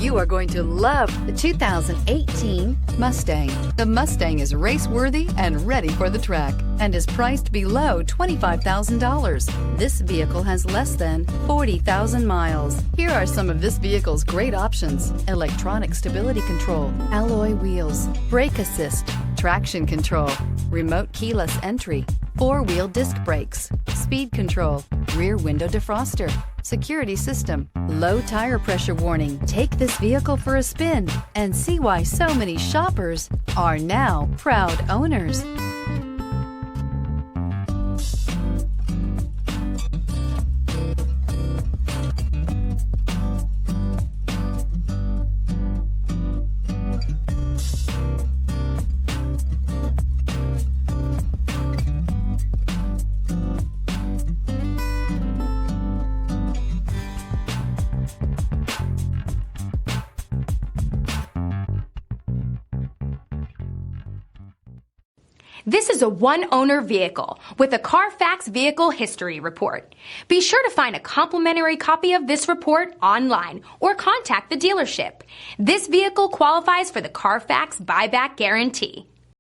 You are going to love the 2018 Mustang. The Mustang is race-worthy and ready for the track and is priced below $25,000. This vehicle has less than 40,000 miles. Here are some of this vehicle's great options: electronic stability control, alloy wheels, brake assist, traction control, remote keyless entry, four-wheel disc brakes, speed control, rear window defroster, security system, low tire pressure warning. Take this vehicle for a spin and see why so many shoppers are now proud owners. This is a one-owner vehicle with a Carfax Vehicle History Report. Be sure to find a complimentary copy of this report online or contact the dealership. This vehicle qualifies for the Carfax Buyback Guarantee.